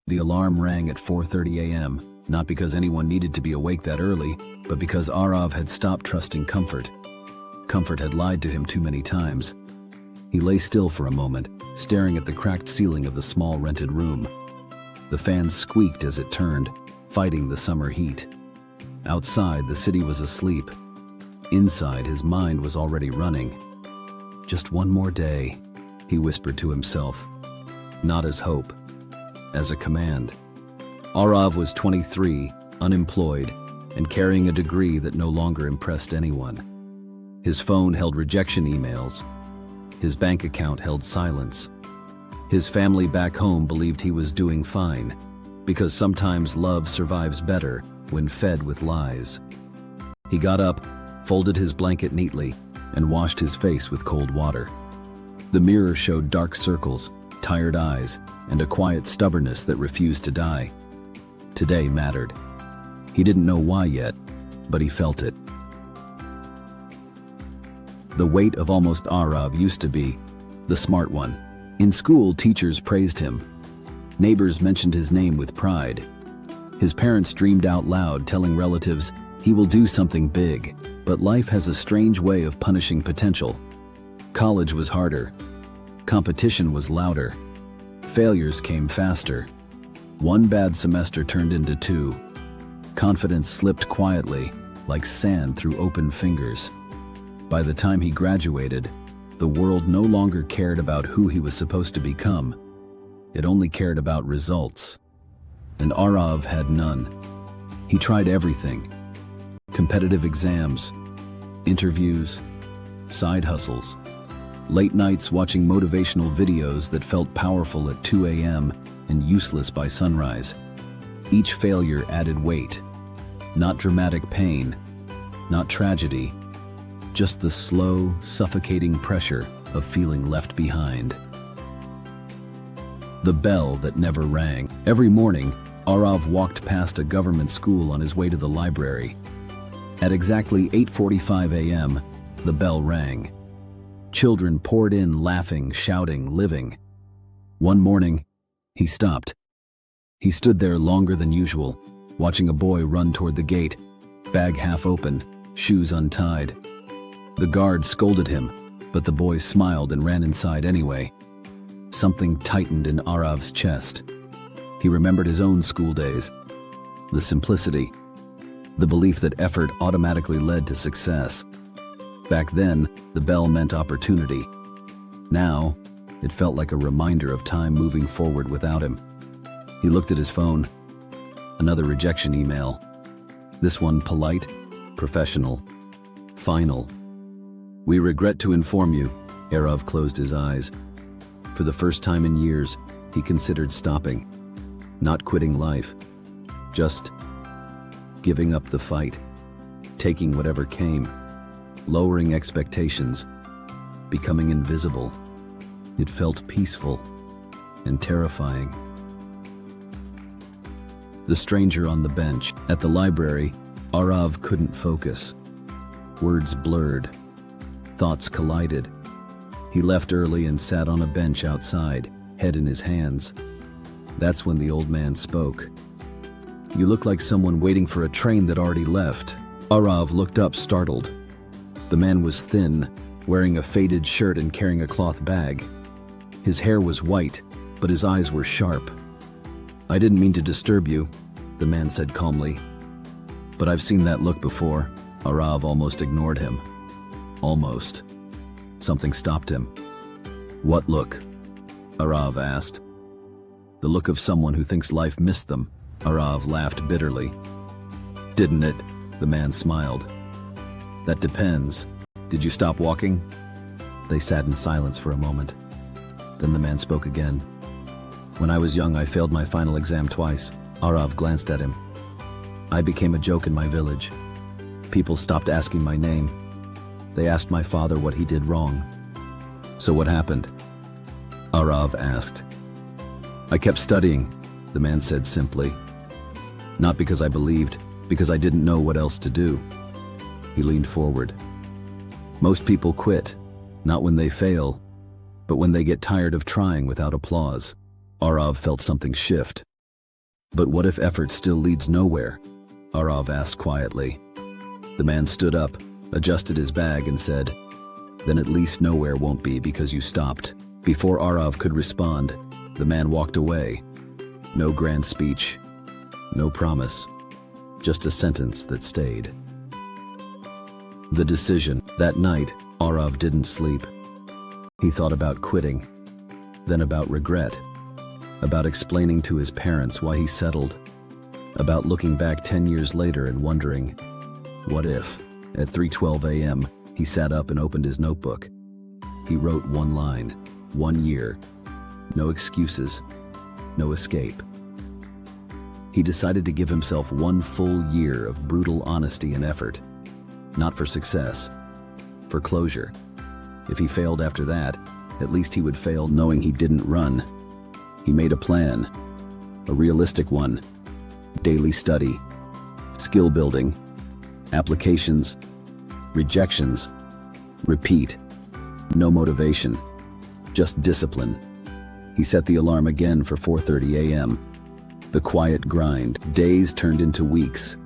The alarm rang at 4:30 a.m., not because anyone needed to be awake that early, but because Arav had stopped trusting comfort. Comfort had lied to him too many times. He lay still for a moment, staring at the cracked ceiling of the small rented room. The fan squeaked as it turned, fighting the summer heat. Outside, the city was asleep. Inside, his mind was already running. Just one more day, he whispered to himself. Not as hope, as a command. Arav was 23, unemployed, and carrying a degree that no longer impressed anyone. His phone held rejection emails. His bank account held silence. His family back home believed he was doing fine, because sometimes love survives better when fed with lies. He got up, folded his blanket neatly, and washed his face with cold water. The mirror showed dark circles, tired eyes, and a quiet stubbornness that refused to die. Today mattered. He didn't know why yet, but he felt it. The weight of almost Arav used to be the smart one. In school, teachers praised him. Neighbors mentioned his name with pride. His parents dreamed out loud, telling relatives, he will do something big. But life has a strange way of punishing potential. College was harder. Competition was louder. Failures came faster. One bad semester turned into two. Confidence slipped quietly, like sand through open fingers. By the time he graduated, the world no longer cared about who he was supposed to become. It only cared about results. And Arav had none. He tried everything. Competitive exams, interviews, side hustles, late nights watching motivational videos that felt powerful at 2 a.m. and useless by sunrise. Each failure added weight. Not dramatic pain, not tragedy, just the slow, suffocating pressure of feeling left behind. The bell that never rang. Every morning, Arav walked past a government school on his way to the library. At exactly 8:45 a.m., the bell rang. Children poured in, laughing, shouting, living. One morning, he stopped. He stood there longer than usual, watching a boy run toward the gate, bag half open, shoes untied. The guard scolded him, but the boy smiled and ran inside anyway. Something tightened in Arav's chest. He remembered his own school days. The simplicity. The belief that effort automatically led to success. Back then, the bell meant opportunity. Now, it felt like a reminder of time moving forward without him. He looked at his phone. Another rejection email. This one polite, professional, final. We regret to inform you. Arav closed his eyes. For the first time in years, he considered stopping. Not quitting life. Just giving up the fight. Taking whatever came. Lowering expectations. Becoming invisible. It felt peaceful and terrifying. The stranger on the bench. At the library, Arav couldn't focus. Words blurred. Thoughts collided. He left early and sat on a bench outside, head in his hands. That's when the old man spoke. You look like someone waiting for a train that already left. Arav looked up, startled. The man was thin, wearing a faded shirt and carrying a cloth bag. His hair was white, but his eyes were sharp. I didn't mean to disturb you, the man said calmly. But I've seen that look before. Arav almost ignored him. Almost. Something stopped him. What look? Arav asked. The look of someone who thinks life missed them. Arav laughed bitterly. Didn't it? The man smiled. That depends. Did you stop walking? They sat in silence for a moment. Then the man spoke again. When I was young, I failed my final exam twice. Arav glanced at him. I became a joke in my village. People stopped asking my name. They asked my father what he did wrong. So what happened? Arav asked. I kept studying, the man said simply. Not because I believed, because I didn't know what else to do. He leaned forward. Most people quit, not when they fail, but when they get tired of trying without applause. Arav felt something shift. But what if effort still leads nowhere? Arav asked quietly. The man stood up, adjusted his bag, and said, "Then at least nowhere won't be because you stopped." Before Arav could respond, the man walked away. No grand speech, no promise, just a sentence that stayed. The decision. That night, Arav didn't sleep. He thought about quitting, then about regret, about explaining to his parents why he settled, about looking back 10 years later and wondering, what if? At 3:12 a.m., he sat up and opened his notebook. He wrote one line, 1 year, no excuses, no escape. He decided to give himself 1 full year of brutal honesty and effort, not for success, for closure. If he failed after that, at least he would fail knowing he didn't run. He made a plan, a realistic one. Daily study, skill building, applications, rejections, repeat. No motivation, just discipline. He set the alarm again for 4:30 a.m. The quiet grind. Days turned into weeks.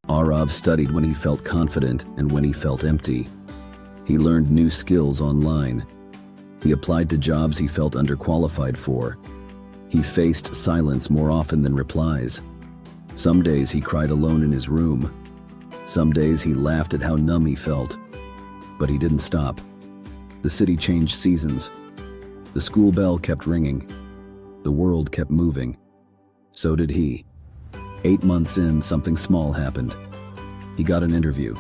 Arav studied when he felt confident and when he felt empty. He learned new skills online. He applied to jobs he felt underqualified for. He faced silence more often than replies. Some days he cried alone in his room. Some days he laughed at how numb he felt. But he didn't stop. The city changed seasons. The school bell kept ringing. The world kept moving. So did he. 8 months in, something small happened. He got an interview.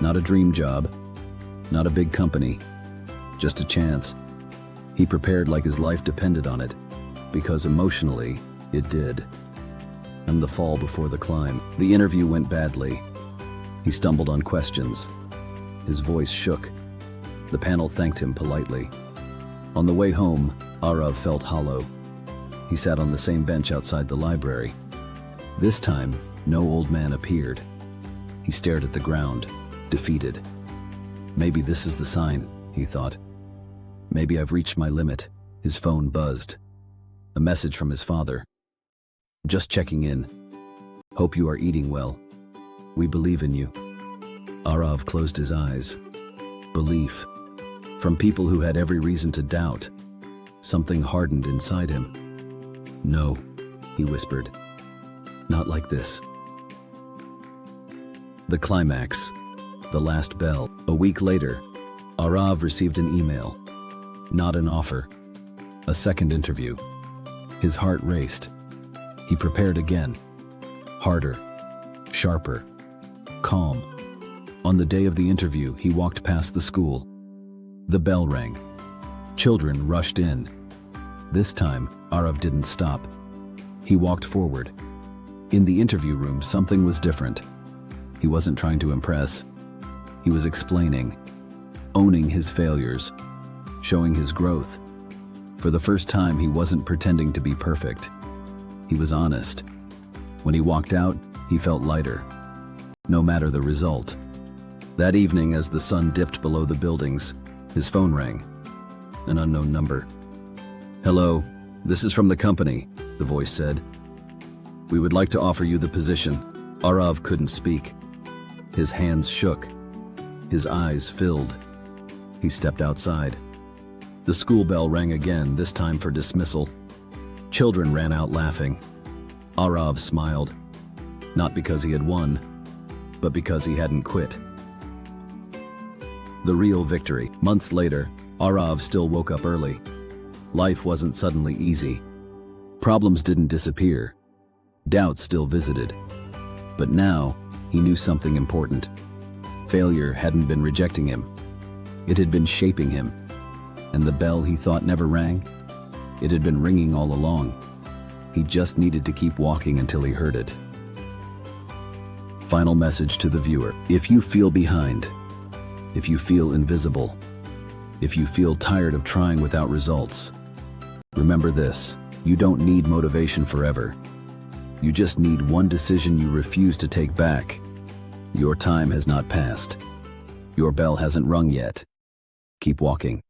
Not a dream job. Not a big company. Just a chance. He prepared like his life depended on it, because emotionally, it did. And the fall before the climb. The interview went badly. He stumbled on questions. His voice shook. The panel thanked him politely. On the way home, Arav felt hollow. He sat on the same bench outside the library. This time, no old man appeared. He stared at the ground, defeated. Maybe this is the sign, he thought. Maybe I've reached my limit. His phone buzzed. A message from his father. "Just checking in. Hope you are eating well. We believe in you." Arav closed his eyes. Belief. From people who had every reason to doubt. Something hardened inside him. "No," he whispered. "Not like this." The climax. The last bell. A week later, Arav received an email. Not an offer. A second interview. His heart raced. He prepared again. Harder. Sharper. Calm. On the day of the interview, he walked past the school. The bell rang. Children rushed in. This time, Arav didn't stop. He walked forward. In the interview room, something was different. He wasn't trying to impress. He was explaining, owning his failures, showing his growth. For the first time, he wasn't pretending to be perfect. He was honest. When he walked out, he felt lighter, no matter the result. That evening, as the sun dipped below the buildings, his phone rang. An unknown number. "Hello, this is from the company," the voice said. "We would like to offer you the position." Arav couldn't speak. His hands shook. His eyes filled. He stepped outside. The school bell rang again, this time for dismissal. Children ran out laughing. Arav smiled. Not because he had won, but because he hadn't quit. The real victory. Months later, Arav still woke up early. Life wasn't suddenly easy. Problems didn't disappear. Doubts still visited. But now, he knew something important. Failure hadn't been rejecting him. It had been shaping him. And the bell he thought never rang? It had been ringing all along. He just needed to keep walking until he heard it. Final message to the viewer. If you feel behind, if you feel invisible, if you feel tired of trying without results, remember this: you don't need motivation forever. You just need one decision you refuse to take back. Your time has not passed. Your bell hasn't rung yet. Keep walking.